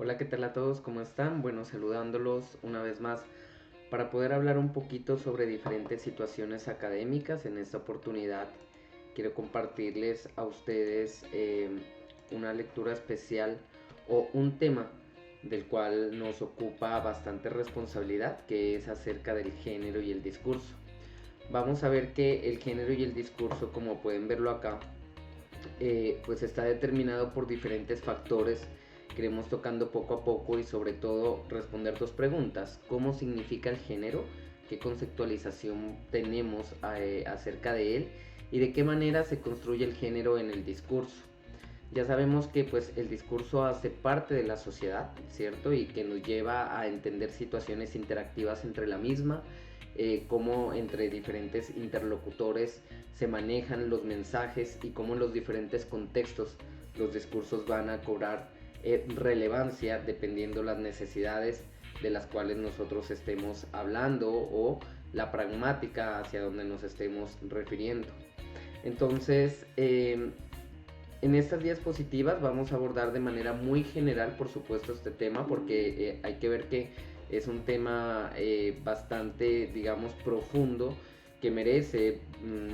Hola, ¿qué tal a todos? ¿Cómo están? Bueno, saludándolos una vez más para poder hablar un poquito sobre diferentes situaciones académicas. En esta oportunidad quiero compartirles a ustedes una lectura especial o un tema del cual nos ocupa bastante responsabilidad, que es acerca del género y el discurso. Vamos a ver que el género y el discurso, como pueden verlo acá, pues está determinado por diferentes factores que iremos tocando poco a poco y sobre todo responder dos preguntas: ¿cómo significa el género? ¿Qué conceptualización tenemos acerca de él? ¿Y de qué manera se construye el género en el discurso? Ya sabemos que pues el discurso hace parte de la sociedad, ¿cierto? Y que nos lleva a entender situaciones interactivas entre la misma, cómo entre diferentes interlocutores se manejan los mensajes y cómo en los diferentes contextos los discursos van a cobrar relevancia dependiendo las necesidades de las cuales nosotros estemos hablando o la pragmática hacia donde nos estemos refiriendo. Entonces, en estas diapositivas vamos a abordar de manera muy general, por supuesto, este tema, porque hay que ver que es un tema bastante, digamos, profundo, que merece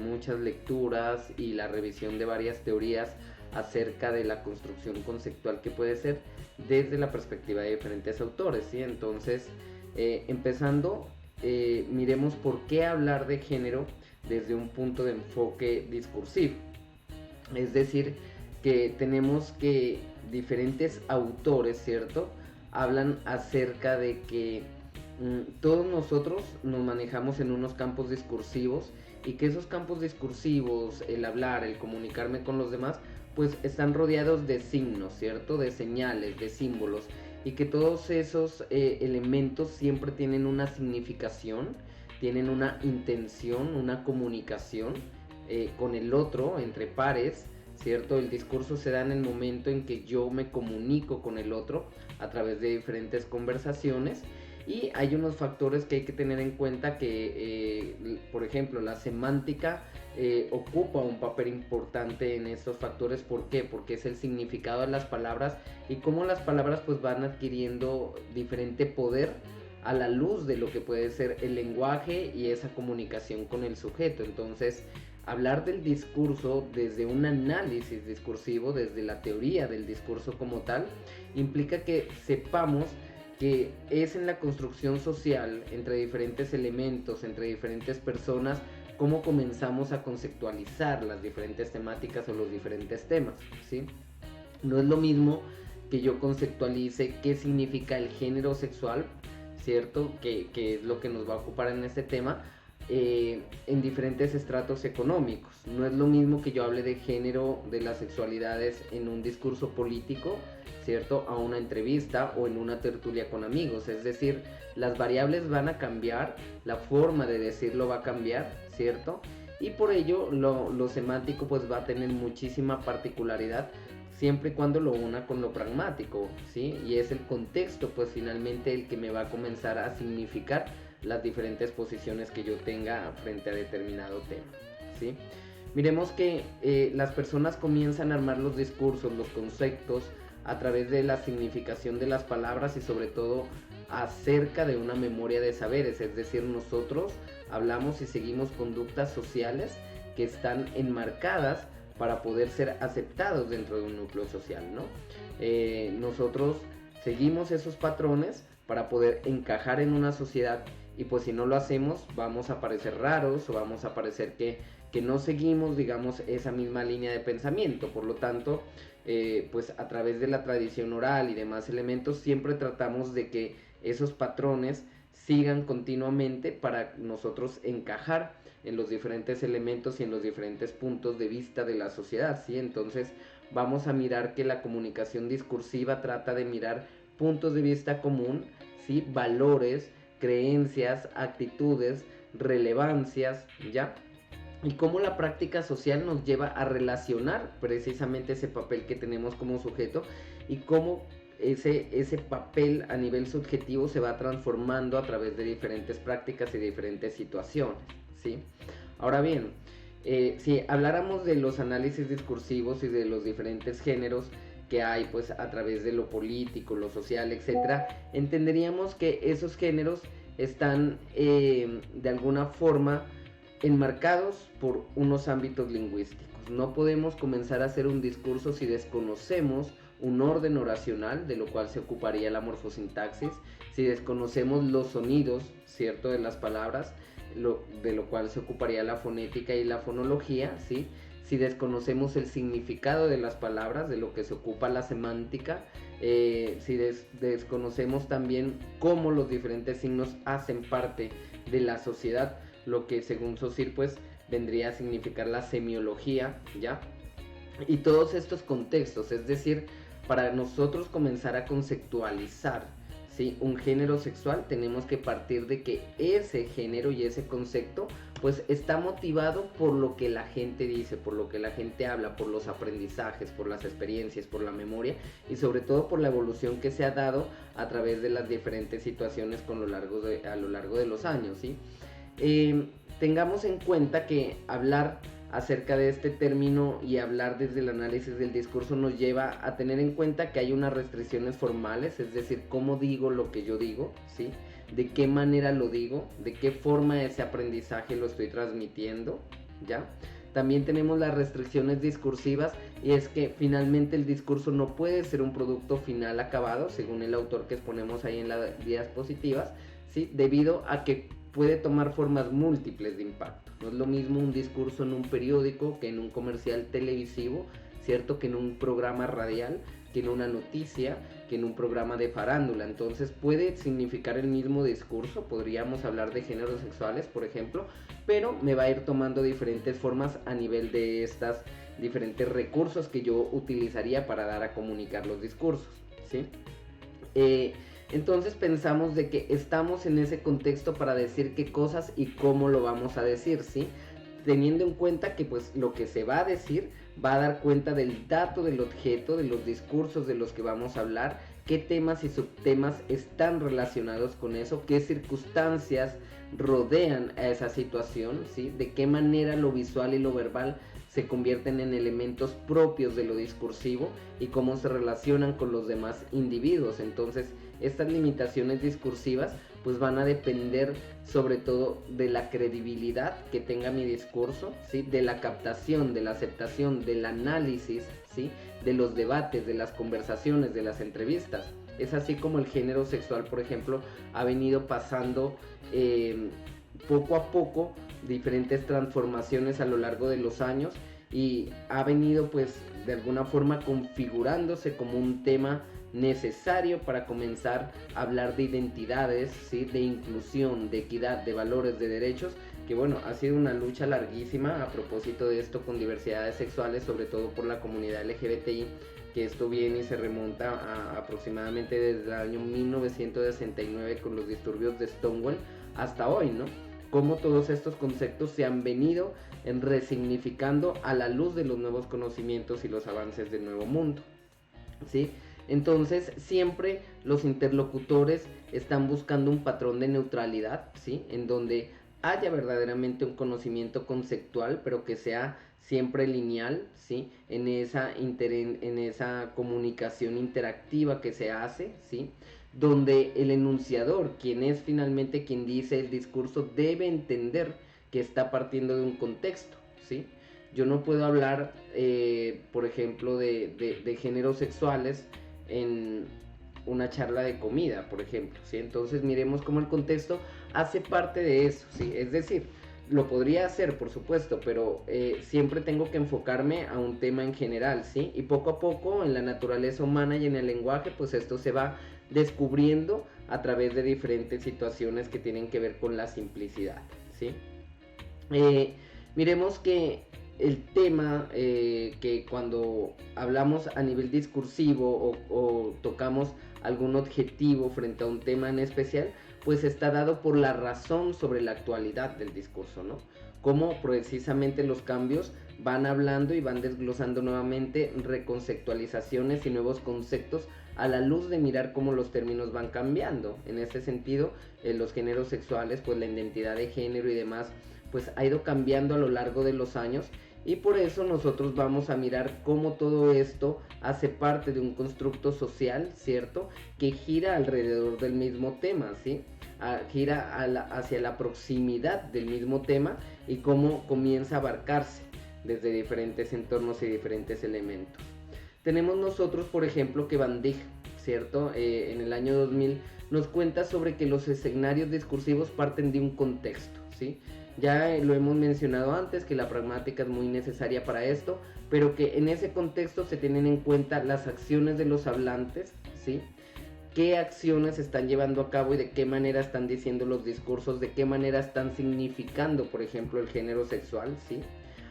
muchas lecturas y la revisión de varias teorías acerca de la construcción conceptual que puede ser desde la perspectiva de diferentes autores, ¿sí? Entonces, empezando, miremos por qué hablar de género desde un punto de enfoque discursivo. Es decir, que tenemos que diferentes autores, ¿cierto? Hablan acerca de que todos nosotros nos manejamos en unos campos discursivos y que esos campos discursivos, el hablar, el comunicarme con los demás, pues están rodeados de signos, ¿cierto? De señales, de símbolos, y que todos esos elementos siempre tienen una significación, tienen una intención, una comunicación con el otro, entre pares, ¿cierto? El discurso se da en el momento en que yo me comunico con el otro a través de diferentes conversaciones. Y hay unos factores que hay que tener en cuenta que, por ejemplo, la semántica ocupa un papel importante en estos factores. ¿Por qué? Porque es el significado de las palabras y cómo las palabras pues van adquiriendo diferente poder a la luz de lo que puede ser el lenguaje y esa comunicación con el sujeto. Entonces, hablar del discurso desde un análisis discursivo, desde la teoría del discurso como tal, implica que sepamos que es en la construcción social, entre diferentes elementos, entre diferentes personas, cómo comenzamos a conceptualizar las diferentes temáticas o los diferentes temas, ¿sí? No es lo mismo que yo conceptualice qué significa el género sexual, ¿cierto? Que es lo que nos va a ocupar en este tema, en diferentes estratos económicos. No es lo mismo que yo hable de género, de las sexualidades en un discurso político, ¿cierto? A una entrevista o en una tertulia con amigos. Es decir, las variables van a cambiar, la forma de decirlo va a cambiar, ¿cierto? Y por ello lo semántico pues va a tener muchísima particularidad siempre y cuando lo una con lo pragmático, ¿sí? Y es el contexto pues finalmente el que me va a comenzar a significar las diferentes posiciones que yo tenga frente a determinado tema, ¿sí? Miremos que las personas comienzan a armar los discursos, los conceptos, a través de la significación de las palabras y sobre todo acerca de una memoria de saberes. Es decir, nosotros hablamos y seguimos conductas sociales que están enmarcadas para poder ser aceptados dentro de un núcleo social, ¿no? Nosotros seguimos esos patrones para poder encajar en una sociedad, y pues si no lo hacemos vamos a parecer raros o vamos a parecer que no seguimos, digamos, esa misma línea de pensamiento. Por lo tanto, pues a través de la tradición oral y demás elementos siempre tratamos de que esos patrones sigan continuamente para nosotros encajar en los diferentes elementos y en los diferentes puntos de vista de la sociedad, ¿sí? Entonces vamos a mirar que la comunicación discursiva trata de mirar puntos de vista común, ¿sí? Valores, creencias, actitudes, relevancias, ¿ya? Y cómo la práctica social nos lleva a relacionar precisamente ese papel que tenemos como sujeto y cómo ese papel a nivel subjetivo se va transformando a través de diferentes prácticas y diferentes situaciones, ¿sí? Ahora bien, si habláramos de los análisis discursivos y de los diferentes géneros, que hay pues a través de lo político, lo social, etcétera, entenderíamos que esos géneros están de alguna forma enmarcados por unos ámbitos lingüísticos. No podemos comenzar a hacer un discurso si desconocemos un orden oracional, de lo cual se ocuparía la morfosintaxis, si desconocemos los sonidos, ¿cierto?, de las palabras, de lo cual se ocuparía la fonética y la fonología, ¿sí? Si desconocemos el significado de las palabras, de lo que se ocupa la semántica, si desconocemos también cómo los diferentes signos hacen parte de la sociedad, lo que según Saussure pues vendría a significar la semiología, ¿ya? Y todos estos contextos, es decir, para nosotros comenzar a conceptualizar, ¿sí?, un género sexual, tenemos que partir de que ese género y ese concepto pues está motivado por lo que la gente dice, por lo que la gente habla, por los aprendizajes, por las experiencias, por la memoria y sobre todo por la evolución que se ha dado a través de las diferentes situaciones a lo largo de los años, ¿sí? Tengamos en cuenta que hablar acerca de este término y hablar desde el análisis del discurso nos lleva a tener en cuenta que hay unas restricciones formales, es decir, cómo digo lo que yo digo, ¿sí?, de qué manera lo digo, de qué forma ese aprendizaje lo estoy transmitiendo, ¿ya? También tenemos las restricciones discursivas, y es que finalmente el discurso no puede ser un producto final acabado, según el autor que exponemos ahí en las diapositivas, ¿sí?, debido a que puede tomar formas múltiples de impacto. No es lo mismo un discurso en un periódico que en un comercial televisivo, ¿cierto?, que en un programa radial, que en una noticia, que en un programa de farándula. Entonces puede significar el mismo discurso, podríamos hablar de géneros sexuales, por ejemplo, pero me va a ir tomando diferentes formas a nivel de estas diferentes recursos que yo utilizaría para dar a comunicar los discursos, ¿sí? Entonces pensamos de que estamos en ese contexto para decir qué cosas y cómo lo vamos a decir, ¿sí?, teniendo en cuenta que pues lo que se va a decir va a dar cuenta del dato del objeto, de los discursos de los que vamos a hablar, qué temas y subtemas están relacionados con eso, qué circunstancias rodean a esa situación, ¿sí?, de qué manera lo visual y lo verbal se convierten en elementos propios de lo discursivo y cómo se relacionan con los demás individuos. Entonces, estas limitaciones discursivas pues van a depender sobre todo de la credibilidad que tenga mi discurso, ¿sí?, de la captación, de la aceptación, del análisis, ¿sí?, de los debates, de las conversaciones, de las entrevistas. Es así como el género sexual, por ejemplo, ha venido pasando poco a poco diferentes transformaciones a lo largo de los años y ha venido pues de alguna forma configurándose como un tema necesario para comenzar a hablar de identidades, ¿sí?, de inclusión, de equidad, de valores, de derechos, que bueno, ha sido una lucha larguísima a propósito de esto con diversidades sexuales, sobre todo por la comunidad LGBTI, que esto viene y se remonta a aproximadamente desde el año 1969 con los disturbios de Stonewall hasta hoy, ¿no? Cómo todos estos conceptos se han venido resignificando a la luz de los nuevos conocimientos y los avances del nuevo mundo, ¿sí? Entonces siempre los interlocutores están buscando un patrón de neutralidad, ¿sí?, en donde haya verdaderamente un conocimiento conceptual, pero que sea siempre lineal, ¿sí?, en esa comunicación interactiva que se hace, ¿sí?, donde el enunciador, quien es finalmente quien dice el discurso, debe entender que está partiendo de un contexto, ¿sí? Yo no puedo hablar, por ejemplo, de géneros sexuales en una charla de comida, por ejemplo, ¿sí? Entonces miremos cómo el contexto hace parte de eso, ¿sí? Es decir, lo podría hacer, por supuesto, pero siempre tengo que enfocarme a un tema en general, ¿sí? Y poco a poco en la naturaleza humana y en el lenguaje, pues esto se va descubriendo a través de diferentes situaciones que tienen que ver con la simplicidad, ¿sí? Miremos que el tema que cuando hablamos a nivel discursivo o tocamos algún objetivo frente a un tema en especial, pues está dado por la razón sobre la actualidad del discurso, ¿no? Cómo precisamente los cambios van hablando y van desglosando nuevamente reconceptualizaciones y nuevos conceptos a la luz de mirar cómo los términos van cambiando. En ese sentido, los géneros sexuales, pues la identidad de género y demás, pues ha ido cambiando a lo largo de los años Y por eso nosotros vamos a mirar cómo todo esto hace parte de un constructo social, ¿cierto? Que gira alrededor del mismo tema, ¿sí? Gira hacia la proximidad del mismo tema y cómo comienza a abarcarse desde diferentes entornos y diferentes elementos. Tenemos nosotros, por ejemplo, que Van Dijk, ¿cierto? En el año 2000 nos cuenta sobre que los escenarios discursivos parten de un contexto, ¿sí? Ya lo hemos mencionado antes, que la pragmática es muy necesaria para esto, pero que en ese contexto se tienen en cuenta las acciones de los hablantes, ¿sí? Qué acciones están llevando a cabo y de qué manera están diciendo los discursos, de qué manera están significando, por ejemplo, el género sexual, ¿sí?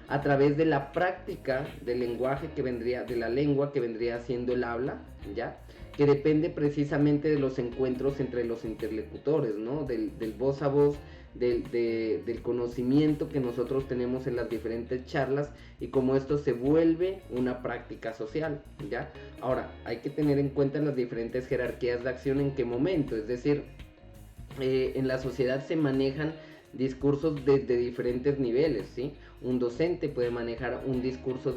A través de la práctica del lenguaje de la lengua que vendría siendo el habla, ¿ya? Que depende precisamente de los encuentros entre los interlocutores, ¿no? Del voz a voz, del conocimiento que nosotros tenemos en las diferentes charlas y cómo esto se vuelve una práctica social, ¿ya? Ahora, hay que tener en cuenta las diferentes jerarquías de acción en qué momento, es decir, en la sociedad se manejan discursos desde diferentes niveles, ¿sí? Un docente puede manejar un discurso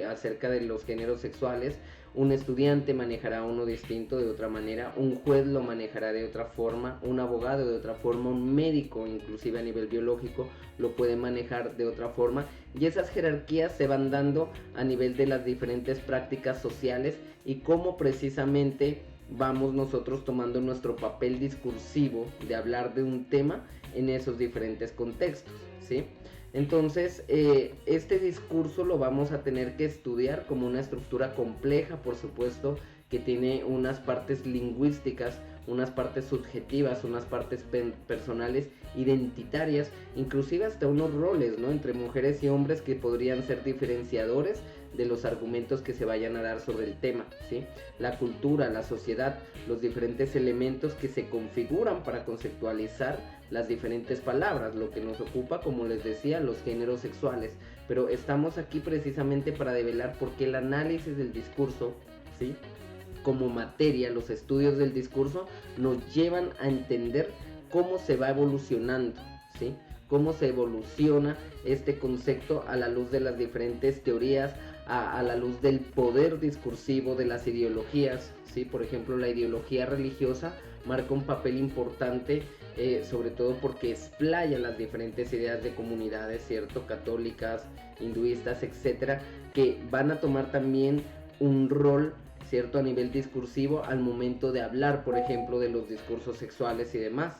acerca de los géneros sexuales, un estudiante manejará uno distinto de otra manera, un juez lo manejará de otra forma, un abogado de otra forma, un médico inclusive a nivel biológico lo puede manejar de otra forma, y esas jerarquías se van dando a nivel de las diferentes prácticas sociales y cómo precisamente vamos nosotros tomando nuestro papel discursivo de hablar de un tema en esos diferentes contextos, ¿sí? Entonces, este discurso lo vamos a tener que estudiar como una estructura compleja, por supuesto, que tiene unas partes lingüísticas, unas partes subjetivas, unas partes personales, identitarias, inclusive hasta unos roles, ¿no? Entre mujeres y hombres que podrían ser diferenciadores de los argumentos que se vayan a dar sobre el tema, ¿sí? La cultura, la sociedad, los diferentes elementos que se configuran para conceptualizar las diferentes palabras, lo que nos ocupa, como les decía, los géneros sexuales. Pero estamos aquí precisamente para develar por qué el análisis del discurso, ¿sí? Como materia, los estudios del discurso nos llevan a entender cómo se va evolucionando, ¿sí? Cómo se evoluciona este concepto a la luz de las diferentes teorías, a la luz del poder discursivo de las ideologías, ¿sí? Por ejemplo, la ideología religiosa marca un papel importante, sobre todo porque explaya las diferentes ideas de comunidades, ¿cierto? Católicas, hinduistas, etcétera, que van a tomar también un rol, ¿cierto? A nivel discursivo al momento de hablar, por ejemplo, de los discursos sexuales y demás.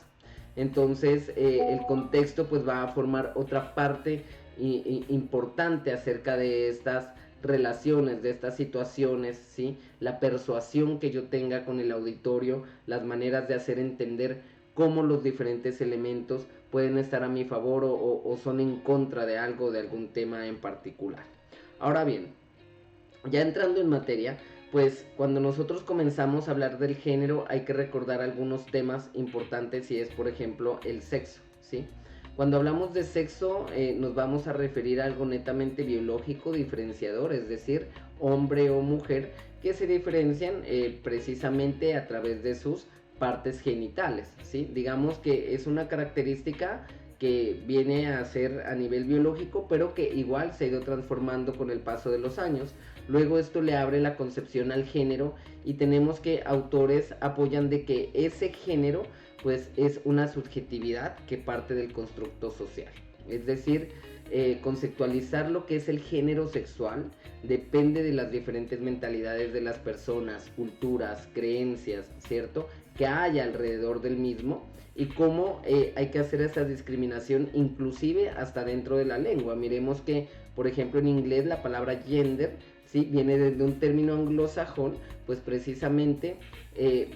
Entonces, el contexto pues va a formar otra parte importante acerca de estas relaciones, de estas situaciones, ¿sí? La persuasión que yo tenga con el auditorio, las maneras de hacer entender cómo los diferentes elementos pueden estar a mi favor o son en contra de algo, de algún tema en particular. Ahora bien, ya entrando en materia, pues cuando nosotros comenzamos a hablar del género hay que recordar algunos temas importantes y es, por ejemplo, el sexo, ¿sí? Cuando hablamos de sexo nos vamos a referir a algo netamente biológico diferenciador, es decir, hombre o mujer, que se diferencian precisamente a través de sus partes genitales, ¿sí? Digamos que es una característica que viene a ser a nivel biológico, pero que igual se ha ido transformando con el paso de los años. Luego esto le abre la concepción al género y tenemos que autores apoyan de que ese género pues es una subjetividad que parte del constructo social. Es decir, conceptualizar lo que es el género sexual depende de las diferentes mentalidades de las personas, culturas, creencias, ¿cierto? Que haya alrededor del mismo y cómo hay que hacer esa discriminación inclusive hasta dentro de la lengua. Miremos que, por ejemplo, en inglés la palabra gender, ¿sí? Viene desde un término anglosajón, pues precisamente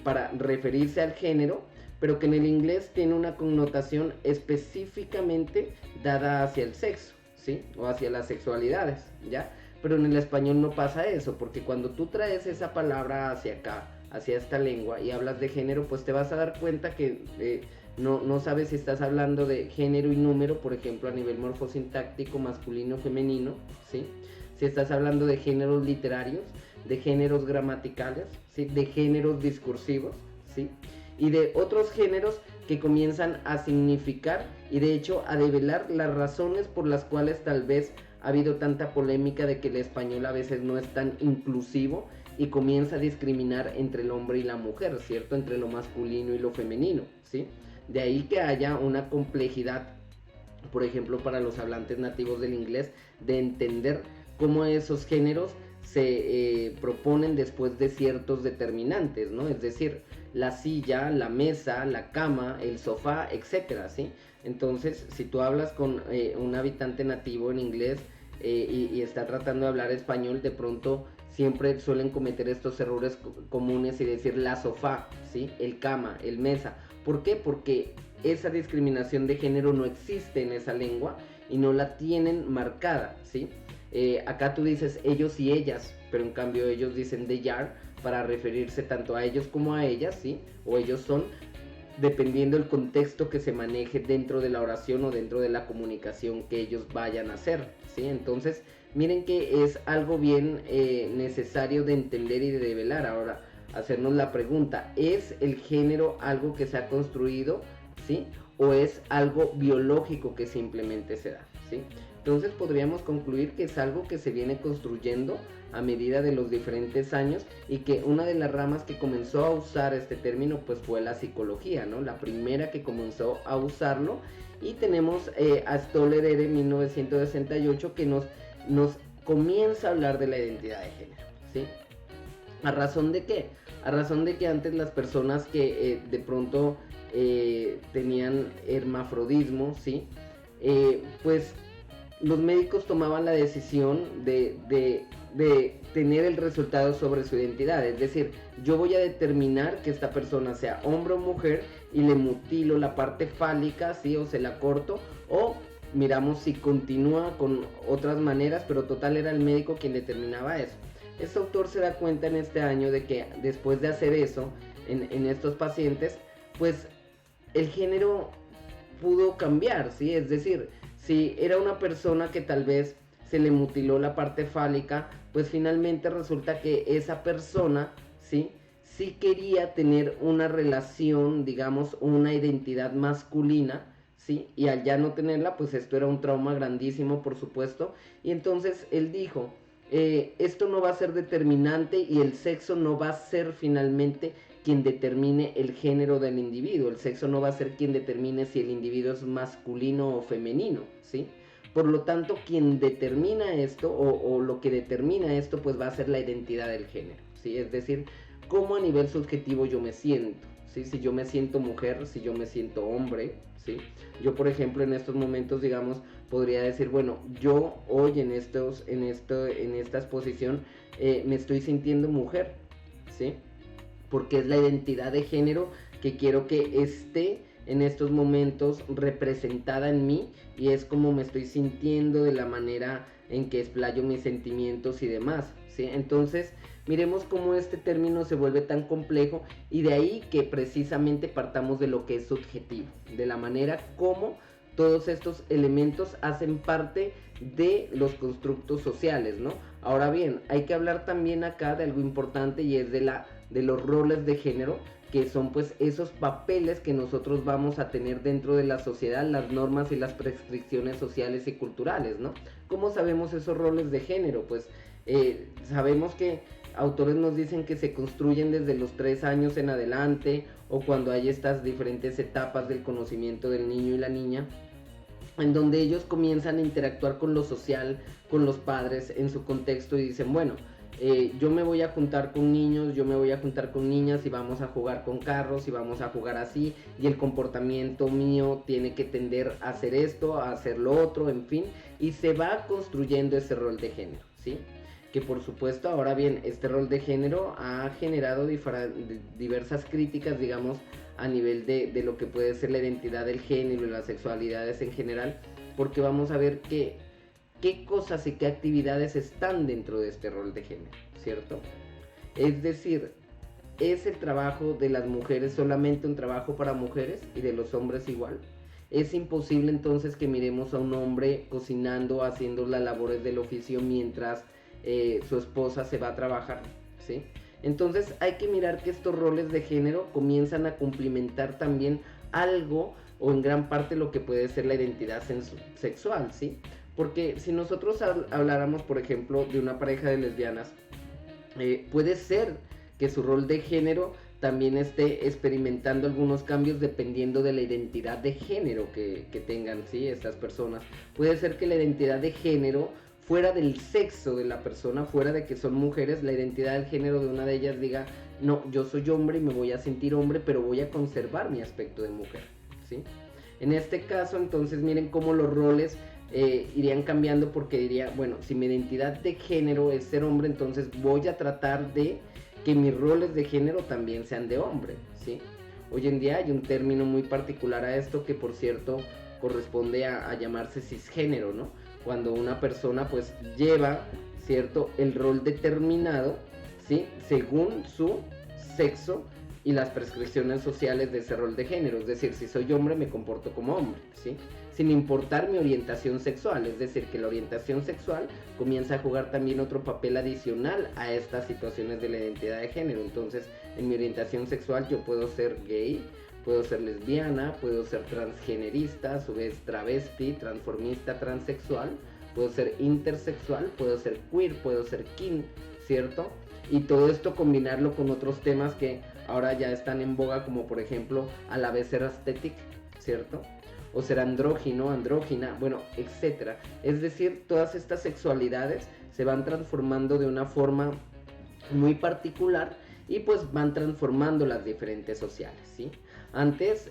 para referirse al género, pero que en el inglés tiene una connotación específicamente dada hacia el sexo, ¿sí? O hacia las sexualidades, ¿ya? Pero en el español no pasa eso, porque cuando tú traes esa palabra hacia acá, hacia esta lengua, y hablas de género, pues te vas a dar cuenta que no sabes si estás hablando de género y número, por ejemplo, a nivel morfosintáctico, masculino, femenino, ¿sí? Si estás hablando de géneros literarios, de géneros gramaticales, ¿sí? De géneros discursivos, ¿sí? Y de otros géneros que comienzan a significar y de hecho a develar las razones por las cuales tal vez ha habido tanta polémica de que el español a veces no es tan inclusivo y comienza a discriminar entre el hombre y la mujer, ¿cierto? Entre lo masculino y lo femenino, ¿sí? De ahí que haya una complejidad, por ejemplo, para los hablantes nativos del inglés, de entender cómo esos géneros se proponen después de ciertos determinantes, ¿no? Es decir, la silla, la mesa, la cama, el sofá, etcétera, ¿sí? Entonces, si tú hablas con un habitante nativo en inglés y está tratando de hablar español, de pronto siempre suelen cometer estos errores comunes y decir la sofá, ¿sí? El cama, el mesa. ¿Por qué? Porque esa discriminación de género no existe en esa lengua y no la tienen marcada, ¿sí? Acá tú dices ellos y ellas, pero en cambio ellos dicen they are para referirse tanto a ellos como a ellas, ¿sí? O ellos son, dependiendo del contexto que se maneje dentro de la oración o dentro de la comunicación que ellos vayan a hacer, ¿sí? Entonces, miren que es algo bien necesario de entender y de develar. Ahora, hacernos la pregunta, ¿es el género algo que se ha construido, ¿sí? ¿O es algo biológico que simplemente se da, ¿sí? Entonces podríamos concluir que es algo que se viene construyendo a medida de los diferentes años y que una de las ramas que comenzó a usar este término pues fue la psicología, ¿no? La primera que comenzó a usarlo, y tenemos a Stollerer en 1968 que nos comienza a hablar de la identidad de género, ¿sí? ¿A razón de qué? A razón de que antes las personas que de pronto tenían hermafrodismo, ¿sí? Pues los médicos tomaban la decisión de tener el resultado sobre su identidad. Es decir, yo voy a determinar que esta persona sea hombre o mujer y le mutilo la parte fálica, ¿sí? O se la corto, o miramos si continúa con otras maneras, pero total era el médico quien determinaba eso. Este autor se da cuenta en este año de que después de hacer eso en estos pacientes, pues el género pudo cambiar, ¿sí? Es decir, si era una persona que tal vez se le mutiló la parte fálica, pues finalmente resulta que esa persona, ¿sí? Sí quería tener una relación, digamos, una identidad masculina, ¿sí? Y al ya no tenerla, pues esto era un trauma grandísimo, por supuesto. Y entonces él dijo, esto no va a ser determinante y el sexo no va a ser finalmente quien determine el género del individuo. El sexo no va a ser quien determine si el individuo es masculino o femenino, ¿sí? Por lo tanto, quien determina esto o lo que determina esto, pues va a ser la identidad del género, ¿sí? Es decir, cómo a nivel subjetivo yo me siento, ¿sí? Si yo me siento mujer, si yo me siento hombre, ¿sí? Yo, por ejemplo, en estos momentos, digamos, podría decir, bueno, yo hoy en esta exposición me estoy sintiendo mujer, ¿sí? Porque es la identidad de género que quiero que esté en estos momentos representada en mí, y es como me estoy sintiendo, de la manera en que explayo mis sentimientos y demás, ¿sí? Entonces, miremos cómo este término se vuelve tan complejo, y de ahí que precisamente partamos de lo que es subjetivo, de la manera como todos estos elementos hacen parte de los constructos sociales, ¿no? Ahora bien, hay que hablar también acá de algo importante, y es de los roles de género, que son pues esos papeles que nosotros vamos a tener dentro de la sociedad, las normas y las prescripciones sociales y culturales, ¿no? ¿Cómo sabemos esos roles de género? Pues sabemos que autores nos dicen que se construyen desde los 3 años en adelante, o cuando hay estas diferentes etapas del conocimiento del niño y la niña, en donde ellos comienzan a interactuar con lo social, con los padres en su contexto, y dicen, bueno, yo me voy a juntar con niños, yo me voy a juntar con niñas, y vamos a jugar con carros, y vamos a jugar así, y el comportamiento mío tiene que tender a hacer esto, a hacer lo otro, en fin, y se va construyendo ese rol de género, ¿sí? Que por supuesto, ahora bien, este rol de género ha generado diversas críticas, digamos, a nivel de lo que puede ser la identidad del género y las sexualidades en general, porque vamos a ver qué cosas y qué actividades están dentro de este rol de género, ¿cierto? Es decir, ¿es el trabajo de las mujeres solamente un trabajo para mujeres y de los hombres igual? Es imposible entonces que miremos a un hombre cocinando, haciendo las labores del oficio mientras su esposa se va a trabajar, ¿sí? Entonces hay que mirar que estos roles de género comienzan a cumplimentar también algo, o en gran parte lo que puede ser la identidad sexual, ¿sí? Porque si nosotros habláramos, por ejemplo, de una pareja de lesbianas, puede ser que su rol de género también esté experimentando algunos cambios dependiendo de la identidad de género que tengan, ¿sí? Estas personas. Puede ser que la identidad de género, fuera del sexo de la persona, fuera de que son mujeres, la identidad del género de una de ellas diga, no, yo soy hombre y me voy a sentir hombre, pero voy a conservar mi aspecto de mujer, ¿sí? En este caso, entonces, miren cómo los roles irían cambiando, porque diría, bueno, si mi identidad de género es ser hombre, entonces voy a tratar de que mis roles de género también sean de hombre, ¿sí? Hoy en día hay un término muy particular a esto que, por cierto, corresponde a llamarse cisgénero, ¿no? Cuando una persona pues lleva, ¿cierto?, el rol determinado, ¿sí?, según su sexo y las prescripciones sociales de ese rol de género. Es decir, si soy hombre me comporto como hombre, ¿sí?, sin importar mi orientación sexual. Es decir, que la orientación sexual comienza a jugar también otro papel adicional a estas situaciones de la identidad de género. Entonces, en mi orientación sexual yo puedo ser gay, puedo ser lesbiana, puedo ser transgenerista, a su vez travesti, transformista, transexual, puedo ser intersexual, puedo ser queer, puedo ser kin, ¿cierto? Y todo esto combinarlo con otros temas que ahora ya están en boga, como por ejemplo a la vez ser aesthetic, ¿cierto?, o ser andrógino, andrógina, bueno, etcétera. Es decir, todas estas sexualidades se van transformando de una forma muy particular y pues van transformando las diferentes sociales, ¿sí? Antes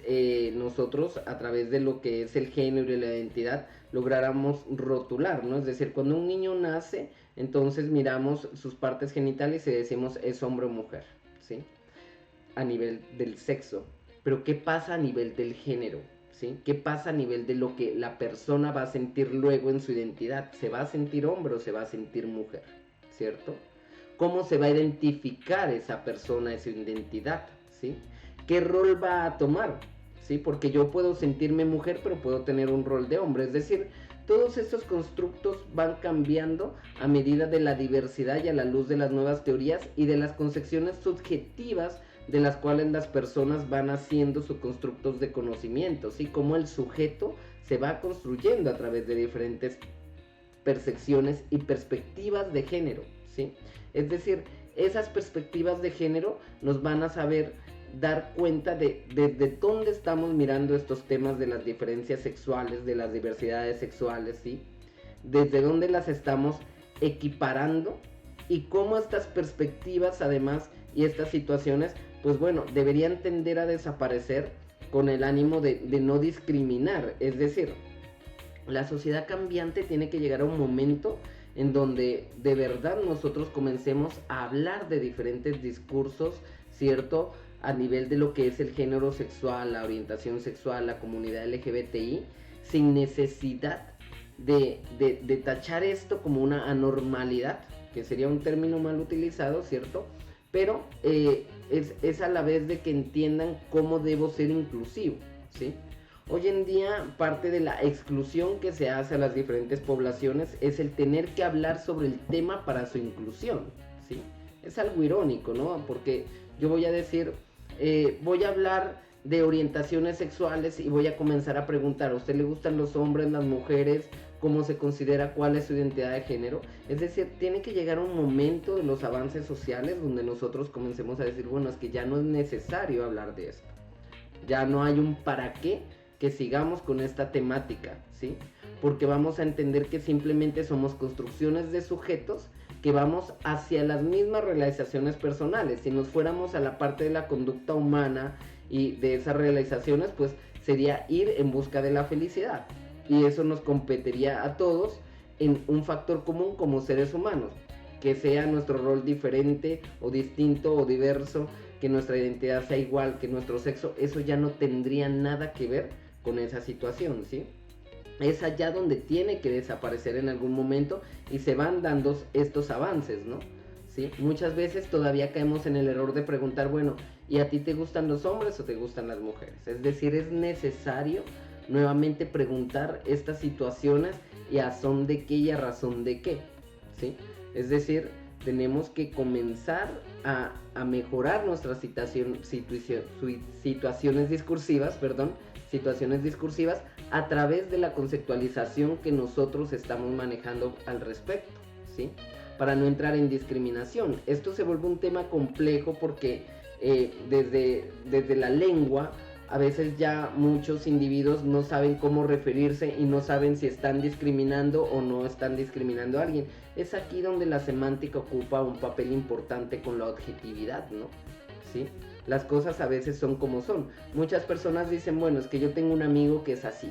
nosotros, a través de lo que es el género y la identidad, lográramos rotular, ¿no? Es decir, cuando un niño nace, entonces miramos sus partes genitales y decimos es hombre o mujer, ¿sí?, a nivel del sexo. Pero ¿qué pasa a nivel del género? ¿Sí? ¿Qué pasa a nivel de lo que la persona va a sentir luego en su identidad? ¿Se va a sentir hombre o se va a sentir mujer? ¿Cierto? ¿Cómo se va a identificar esa persona, esa identidad? ¿Sí? ¿Qué rol va a tomar? ¿Sí? Porque yo puedo sentirme mujer, pero puedo tener un rol de hombre. Es decir, todos estos constructos van cambiando a medida de la diversidad y a la luz de las nuevas teorías y de las concepciones subjetivas de las cuales las personas van haciendo sus constructos de conocimiento, ¿sí? Como el sujeto se va construyendo a través de diferentes percepciones y perspectivas de género, ¿sí? Es decir, esas perspectivas de género nos van a saber dar cuenta de dónde estamos mirando estos temas de las diferencias sexuales, de las diversidades sexuales, ¿sí? Desde dónde las estamos equiparando y cómo estas perspectivas, además, y estas situaciones, pues bueno, deberían tender a desaparecer con el ánimo de no discriminar. Es decir, la sociedad cambiante tiene que llegar a un momento en donde de verdad nosotros comencemos a hablar de diferentes discursos, ¿cierto?, a nivel de lo que es el género sexual, la orientación sexual, la comunidad LGBTI, sin necesidad de tachar esto como una anormalidad, que sería un término mal utilizado, ¿cierto?, pero es a la vez de que entiendan cómo debo ser inclusivo, ¿sí? Hoy en día parte de la exclusión que se hace a las diferentes poblaciones es el tener que hablar sobre el tema para su inclusión, ¿sí? Es algo irónico, ¿no? Porque yo voy a decir, voy a hablar de orientaciones sexuales y voy a comenzar a preguntar, ¿a usted le gustan los hombres, las mujeres? ¿Cómo se considera? ¿Cuál es su identidad de género? Es decir, tiene que llegar un momento de los avances sociales donde nosotros comencemos a decir, bueno, es que ya no es necesario hablar de esto. Ya no hay un para qué que sigamos con esta temática, ¿sí? Porque vamos a entender que simplemente somos construcciones de sujetos que vamos hacia las mismas realizaciones personales. Si nos fuéramos a la parte de la conducta humana y de esas realizaciones, pues sería ir en busca de la felicidad. Y eso nos competiría a todos en un factor común como seres humanos, que sea nuestro rol diferente o distinto o diverso, que nuestra identidad sea igual que nuestro sexo. Eso ya no tendría nada que ver con esa situación, ¿sí? Es allá donde tiene que desaparecer en algún momento y se van dando estos avances, ¿no? ¿Sí? Muchas veces todavía caemos en el error de preguntar, bueno, ¿y a ti te gustan los hombres o te gustan las mujeres? Es decir, es necesario nuevamente preguntar estas situaciones y a son de qué y a razón de qué, ¿sí? Es decir, tenemos que comenzar a mejorar nuestras situaciones discursivas, a través de la conceptualización que nosotros estamos manejando al respecto, ¿sí? Para no entrar en discriminación. Esto se vuelve un tema complejo porque desde la lengua a veces ya muchos individuos no saben cómo referirse y no saben si están discriminando o no están discriminando a alguien. Es aquí donde la semántica ocupa un papel importante con la objetividad, ¿no? ¿Sí? Las cosas a veces son como son. Muchas personas dicen, bueno, es que yo tengo un amigo que es así.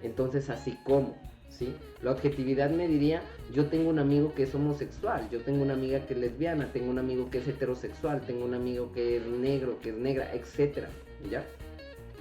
Entonces, ¿así cómo? ¿Sí? La objetividad me diría, yo tengo un amigo que es homosexual, yo tengo una amiga que es lesbiana, tengo un amigo que es heterosexual, tengo un amigo que es negro, que es negra, etc. ¿Ya?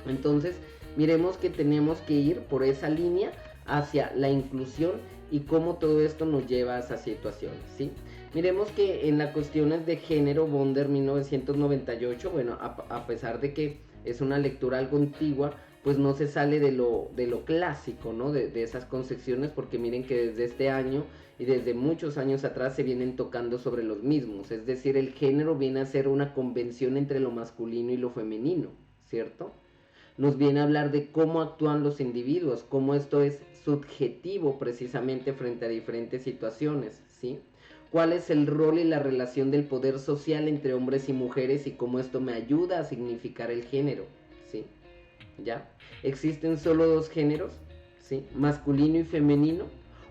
Entonces, miremos que tenemos que ir por esa línea hacia la inclusión y cómo todo esto nos lleva a esas situaciones, ¿sí? Miremos que en las cuestiones de género, Bonder 1998, bueno, a pesar de que es una lectura algo antigua, pues no se sale de lo clásico, ¿no? De esas concepciones, porque miren que desde este año y desde muchos años atrás se vienen tocando sobre los mismos, es decir, el género viene a ser una convención entre lo masculino y lo femenino, ¿cierto? Nos viene a hablar de cómo actúan los individuos, cómo esto es subjetivo precisamente frente a diferentes situaciones, ¿sí? Cuál es el rol y la relación del poder social entre hombres y mujeres y cómo esto me ayuda a significar el género, ¿sí? ¿Ya? ¿Existen solo dos géneros? ¿Sí? ¿Masculino y femenino?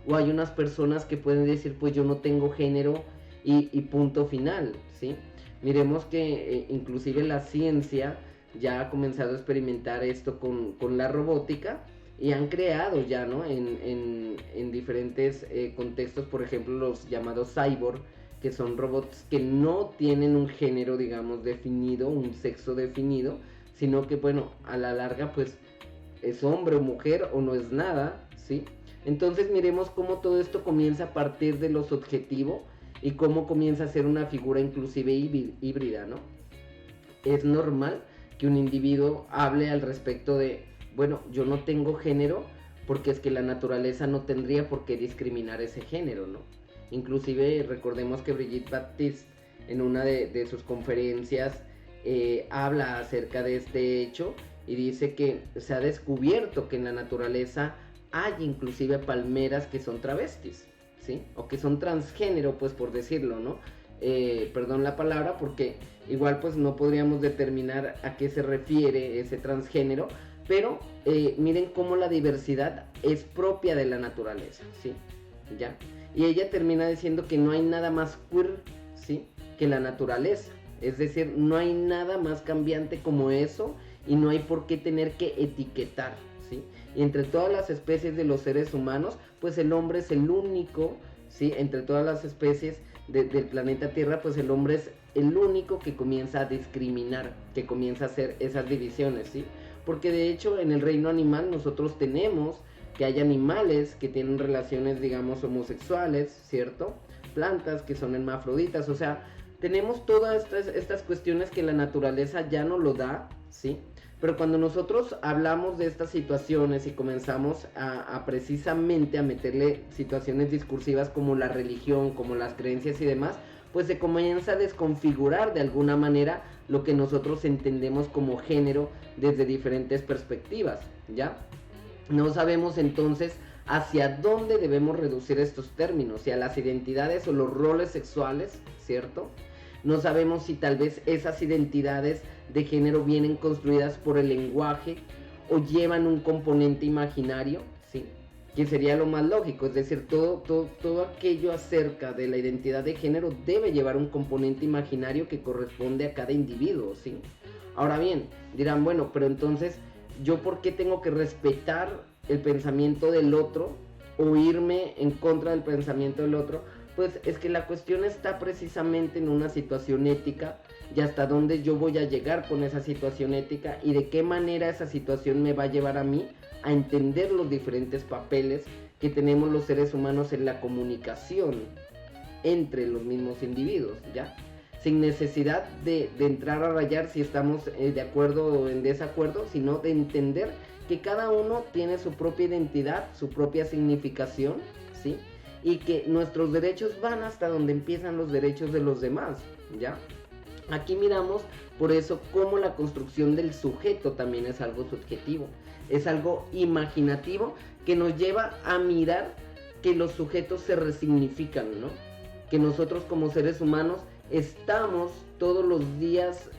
¿O hay unas personas que pueden decir, pues yo no tengo género y punto final, ¿sí? Miremos que inclusive la ciencia ya ha comenzado a experimentar esto con la robótica y han creado ya, ¿no? En diferentes contextos, por ejemplo, los llamados cyborg, que son robots que no tienen un género, digamos, definido, un sexo definido, sino que, bueno, a la larga, pues, es hombre o mujer o no es nada, ¿sí? Entonces miremos cómo todo esto comienza a partir de lo subjetivo y cómo comienza a ser una figura inclusive híbrida, ¿no? Es normal que un individuo hable al respecto de, bueno, yo no tengo género porque es que la naturaleza no tendría por qué discriminar ese género, ¿no? Inclusive recordemos que Brigitte Baptiste en una de sus conferencias habla acerca de este hecho y dice que se ha descubierto que en la naturaleza hay inclusive palmeras que son travestis, ¿sí? O que son transgénero, pues por decirlo, ¿no? Perdón la palabra, porque igual pues no podríamos determinar a qué se refiere ese transgénero, pero miren cómo la diversidad es propia de la naturaleza, ¿sí? ¿Ya? Y ella termina diciendo que no hay nada más queer, ¿sí? Que la naturaleza, es decir, no hay nada más cambiante como eso y no hay por qué tener que etiquetar, ¿sí? Y entre todas las especies de los seres humanos, pues el hombre es el único, ¿sí? Entre todas las especies del planeta Tierra, pues el hombre es el único que comienza a discriminar, que comienza a hacer esas divisiones, ¿sí? Porque de hecho en el reino animal nosotros tenemos que hay animales que tienen relaciones, digamos, homosexuales, ¿cierto? Plantas que son hermafroditas, o sea, tenemos todas estas cuestiones que la naturaleza ya no lo da, ¿sí? Pero cuando nosotros hablamos de estas situaciones y comenzamos a precisamente a meterle situaciones discursivas como la religión, como las creencias y demás, pues se comienza a desconfigurar de alguna manera lo que nosotros entendemos como género desde diferentes perspectivas, ¿ya? No sabemos entonces hacia dónde debemos reducir estos términos, si a las identidades o los roles sexuales, ¿cierto? No sabemos si tal vez esas identidades de género vienen construidas por el lenguaje o llevan un componente imaginario, ¿sí? Que sería lo más lógico, es decir, todo aquello acerca de la identidad de género debe llevar un componente imaginario que corresponde a cada individuo, ¿sí? Ahora bien, dirán, bueno, pero entonces, ¿yo por qué tengo que respetar el pensamiento del otro o irme en contra del pensamiento del otro? Pues es que la cuestión está precisamente en una situación ética y hasta dónde yo voy a llegar con esa situación ética y de qué manera esa situación me va a llevar a mí a entender los diferentes papeles que tenemos los seres humanos en la comunicación entre los mismos individuos, ¿ya? Sin necesidad de entrar a rayar si estamos de acuerdo o en desacuerdo, sino de entender que cada uno tiene su propia identidad, su propia significación, ¿sí? Y que nuestros derechos van hasta donde empiezan los derechos de los demás, ¿ya? Aquí miramos por eso cómo la construcción del sujeto también es algo subjetivo, es algo imaginativo que nos lleva a mirar que los sujetos se resignifican, ¿no? Que nosotros como seres humanos estamos todos los días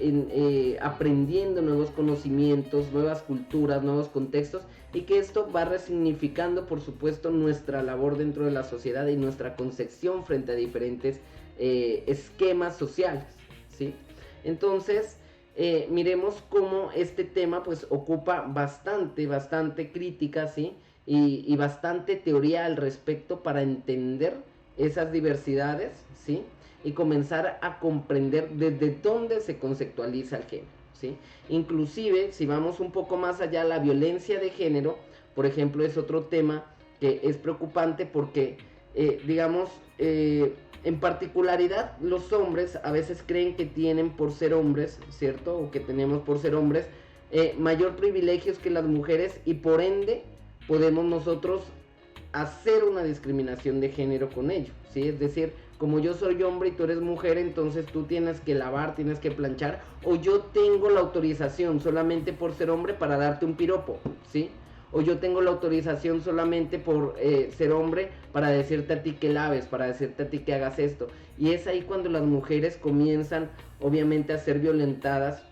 aprendiendo nuevos conocimientos, nuevas culturas, nuevos contextos, y que esto va resignificando, por supuesto, nuestra labor dentro de la sociedad y nuestra concepción frente a diferentes esquemas sociales, ¿sí? Entonces, miremos cómo este tema pues ocupa bastante crítica, ¿sí? Y bastante teoría al respecto para entender esas diversidades, ¿sí? Y comenzar a comprender desde dónde se conceptualiza el género, ¿sí? Inclusive, si vamos un poco más allá, la violencia de género, por ejemplo, es otro tema que es preocupante porque, digamos, en particularidad, los hombres a veces creen que tienen por ser hombres, ¿cierto? O que tenemos por ser hombres mayor privilegios que las mujeres, y por ende podemos nosotros hacer una discriminación de género con ello, ¿sí? Es decir, como yo soy hombre y tú eres mujer, entonces tú tienes que lavar, tienes que planchar, o yo tengo la autorización solamente por ser hombre para darte un piropo, ¿sí? O yo tengo la autorización solamente por ser hombre para decirte a ti que laves, para decirte a ti que hagas esto. Y es ahí cuando las mujeres comienzan obviamente a ser violentadas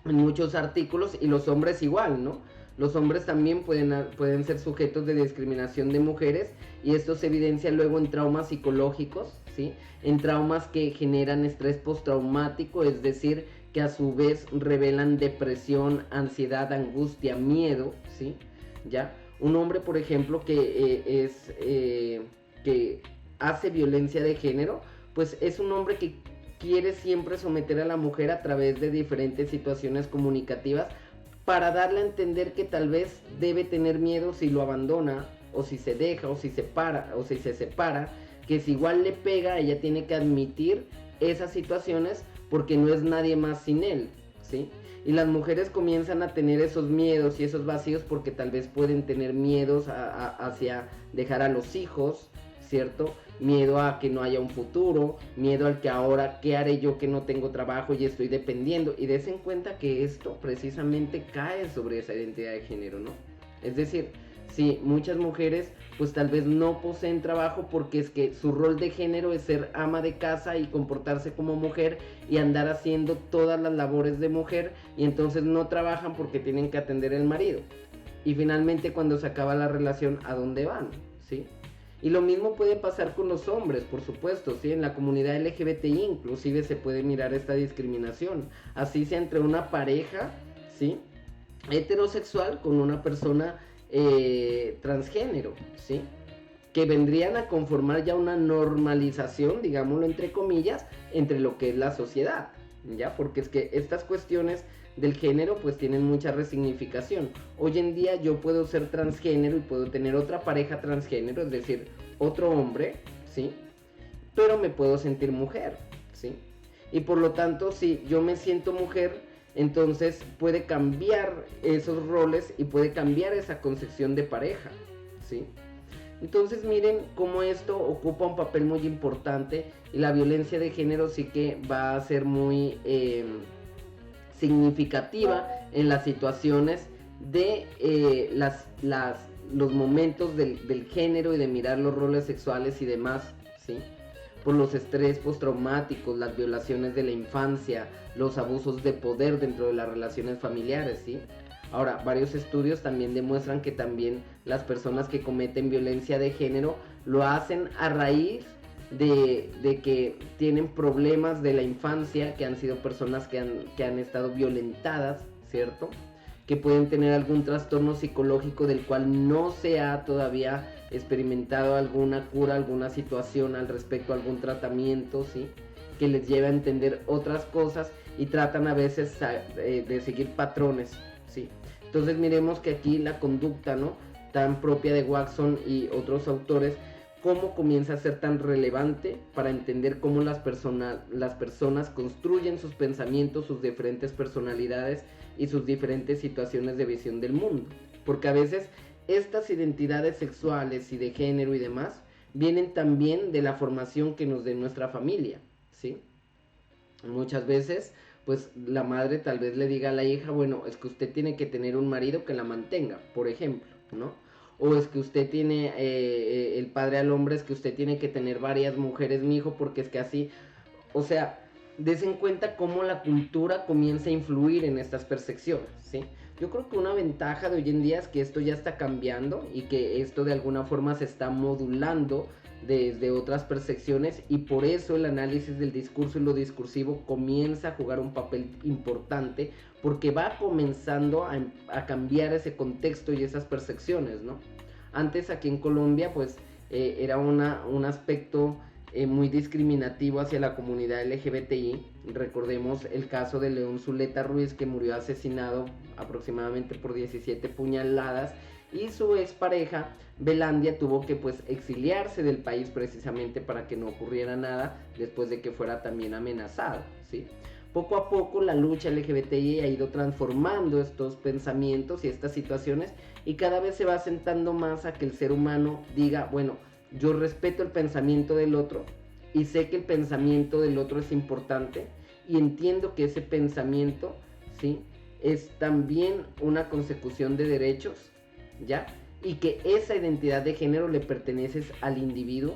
en muchos artículos, y los hombres igual, ¿no? Los hombres también pueden ser sujetos de discriminación de mujeres, y esto se evidencia luego en traumas psicológicos, ¿sí? En traumas que generan estrés postraumático, es decir, que a su vez revelan depresión, ansiedad, angustia, miedo, ¿sí? ¿Ya? Un hombre, por ejemplo, que que hace violencia de género, pues es un hombre que quiere siempre someter a la mujer a través de diferentes situaciones comunicativas para darle a entender que tal vez debe tener miedo si lo abandona, o si se deja, o si se separa, que si igual le pega, ella tiene que admitir esas situaciones porque no es nadie más sin él, ¿sí? Y las mujeres comienzan a tener esos miedos y esos vacíos porque tal vez pueden tener miedos hacia dejar a los hijos, ¿cierto? Miedo a que no haya un futuro, miedo al que ahora, ¿qué haré yo que no tengo trabajo y estoy dependiendo? Y des en cuenta que esto precisamente cae sobre esa identidad de género, ¿no? Es decir, sí, muchas mujeres pues tal vez no poseen trabajo porque es que su rol de género es ser ama de casa y comportarse como mujer y andar haciendo todas las labores de mujer, y entonces no trabajan porque tienen que atender al marido. Y finalmente cuando se acaba la relación, ¿a dónde van? ¿Sí? Y lo mismo puede pasar con los hombres, por supuesto, ¿sí? En la comunidad LGBTI inclusive se puede mirar esta discriminación, así sea entre una pareja, ¿sí? Heterosexual con una persona transgénero, ¿sí? Que vendrían a conformar ya una normalización, digámoslo entre comillas, entre lo que es la sociedad, ¿ya? Porque es que estas cuestiones del género pues tienen mucha resignificación. Hoy en día yo puedo ser transgénero y puedo tener otra pareja transgénero, es decir, otro hombre, ¿sí? Pero me puedo sentir mujer, ¿sí? Y por lo tanto, si yo me siento mujer, entonces puede cambiar esos roles y puede cambiar esa concepción de pareja, ¿sí? Entonces miren cómo esto ocupa un papel muy importante, y la violencia de género sí que va a ser muy significativa en las situaciones de los momentos del género y de mirar los roles sexuales y demás, ¿sí? Por los estrés postraumáticos, las violaciones de la infancia, los abusos de poder dentro de las relaciones familiares, ¿sí? Ahora, varios estudios también demuestran que también las personas que cometen violencia de género lo hacen a raíz de que tienen problemas de la infancia, que han sido personas que han estado violentadas, ¿cierto? Que pueden tener algún trastorno psicológico del cual no se ha todavía experimentado alguna cura, alguna situación al respecto, algún tratamiento, ¿sí? Que les lleva a entender otras cosas, y tratan a veces de seguir patrones, ¿sí? Entonces miremos que aquí la conducta, ¿no?, tan propia de Watson y otros autores, cómo comienza a ser tan relevante para entender cómo las personas construyen sus pensamientos, sus diferentes personalidades y sus diferentes situaciones de visión del mundo. Porque a veces estas identidades sexuales y de género y demás vienen también de la formación que nos dé nuestra familia, ¿sí? Muchas veces, pues la madre tal vez le diga a la hija, bueno, es que usted tiene que tener un marido que la mantenga, por ejemplo, ¿no? O es que usted tiene, el padre al hombre, es que usted tiene que tener varias mujeres, mi hijo, porque es que así, o sea, des en cuenta cómo la cultura comienza a influir en estas percepciones, ¿sí? Yo creo que una ventaja de hoy en día es que esto ya está cambiando y que esto de alguna forma se está modulando desde otras percepciones, y por eso el análisis del discurso y lo discursivo comienza a jugar un papel importante, porque va comenzando a cambiar ese contexto y esas percepciones, ¿no? Antes aquí en Colombia pues era un aspecto muy discriminativo hacia la comunidad LGBTI. Recordemos el caso de León Zuleta Ruiz, que murió asesinado aproximadamente por 17 puñaladas, y su expareja Belandia tuvo que pues exiliarse del país precisamente para que no ocurriera nada, después de que fuera también amenazado, ¿sí? Poco a poco la lucha LGBTI ha ido transformando estos pensamientos y estas situaciones, y cada vez se va asentando más a que el ser humano diga, bueno, yo respeto el pensamiento del otro y sé que el pensamiento del otro es importante, y entiendo que ese pensamiento, ¿sí?, es también una consecución de derechos, ¿ya? Y que esa identidad de género le pertenece al individuo,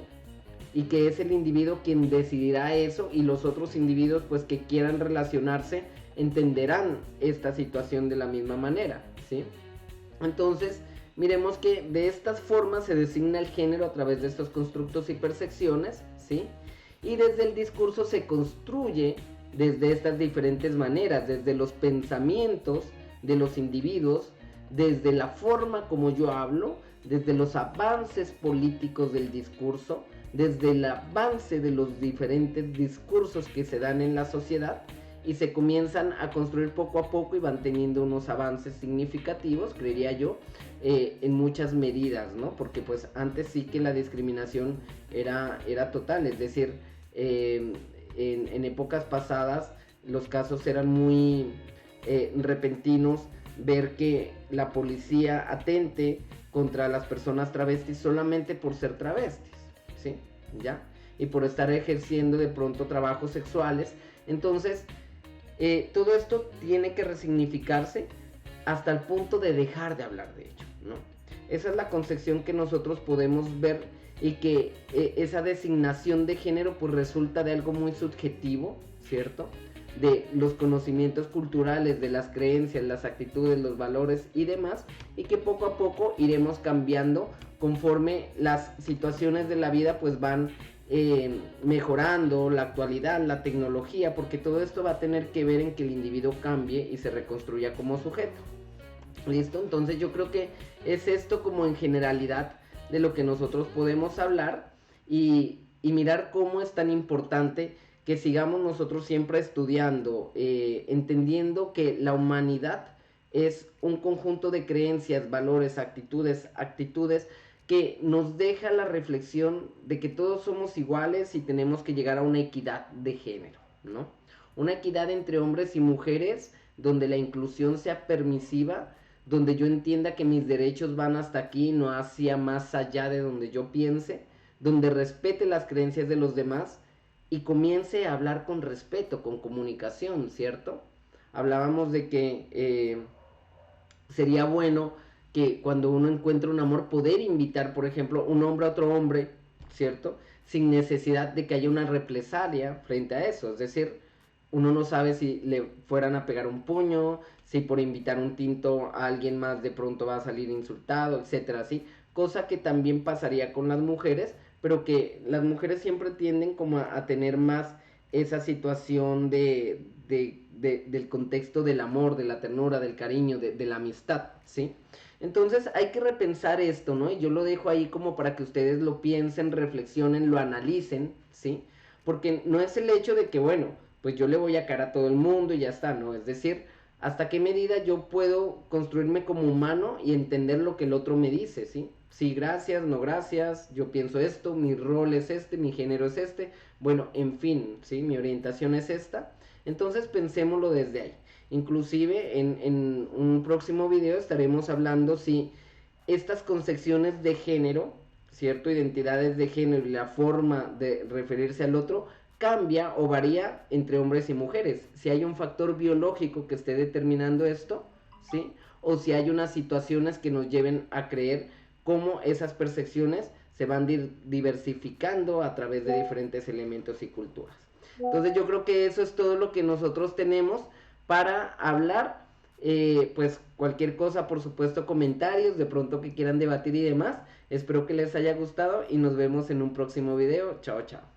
y que es el individuo quien decidirá eso, y los otros individuos pues que quieran relacionarse entenderán esta situación de la misma manera, ¿sí? Entonces, miremos que de estas formas se designa el género a través de estos constructos y percepciones, ¿sí? Y desde el discurso se construye desde estas diferentes maneras, desde los pensamientos de los individuos, desde la forma como yo hablo, desde los avances políticos del discurso, desde el avance de los diferentes discursos que se dan en la sociedad, y se comienzan a construir poco a poco y van teniendo unos avances significativos, creería yo, en muchas medidas, ¿no? Porque pues antes sí que la discriminación era total, es decir, en épocas pasadas los casos eran muy repentinos, ver que la policía atente contra las personas travestis solamente por ser travestis, ¿sí? ¿Ya? Y por estar ejerciendo de pronto trabajos sexuales. Entonces, todo esto tiene que resignificarse hasta el punto de dejar de hablar de ello, ¿no? Esa es la concepción que nosotros podemos ver, y que esa designación de género pues resulta de algo muy subjetivo, ¿cierto? De los conocimientos culturales, de las creencias, las actitudes, los valores y demás, y que poco a poco iremos cambiando conforme las situaciones de la vida pues van mejorando, la actualidad, la tecnología, porque todo esto va a tener que ver en que el individuo cambie y se reconstruya como sujeto. ¿Listo? Entonces yo creo que es esto como en generalidad de lo que nosotros podemos hablar, y mirar cómo es tan importante que sigamos nosotros siempre estudiando, entendiendo que la humanidad es un conjunto de creencias, valores, actitudes que nos deja la reflexión de que todos somos iguales y tenemos que llegar a una equidad de género, ¿no? Una equidad entre hombres y mujeres, donde la inclusión sea permisiva, donde yo entienda que mis derechos van hasta aquí, no hacia más allá de donde yo piense, donde respete las creencias de los demás y comience a hablar con respeto, con comunicación, ¿cierto? Hablábamos de que sería bueno que cuando uno encuentra un amor, poder invitar, por ejemplo, un hombre a otro hombre, ¿cierto? Sin necesidad de que haya una represalia frente a eso. Es decir, uno no sabe si le fueran a pegar un puño, si por invitar un tinto a alguien más de pronto va a salir insultado, etcétera, ¿sí? Cosa que también pasaría con las mujeres, pero que las mujeres siempre tienden como a tener más esa situación del contexto del amor, de la ternura, del cariño, de la amistad, ¿sí? Entonces hay que repensar esto, ¿no? Y yo lo dejo ahí como para que ustedes lo piensen, reflexionen, lo analicen, ¿sí? Porque no es el hecho de que, bueno, pues yo le voy a caer a todo el mundo y ya está, ¿no? Es decir, hasta qué medida yo puedo construirme como humano y entender lo que el otro me dice, ¿sí? Sí, gracias, no gracias, yo pienso esto, mi rol es este, mi género es este, bueno, en fin, ¿sí? Mi orientación es esta. Entonces pensémoslo desde ahí. Inclusive en un próximo video estaremos hablando si estas concepciones de género, ¿cierto? Identidades de género y la forma de referirse al otro cambia o varía entre hombres y mujeres. Si hay un factor biológico que esté determinando esto, ¿sí? O si hay unas situaciones que nos lleven a creer cómo esas percepciones se van diversificando a través de diferentes elementos y culturas. Entonces yo creo que eso es todo lo que nosotros tenemos para hablar. Pues cualquier cosa, por supuesto, comentarios, de pronto que quieran debatir y demás. Espero que les haya gustado y nos vemos en un próximo video. Chao, chao.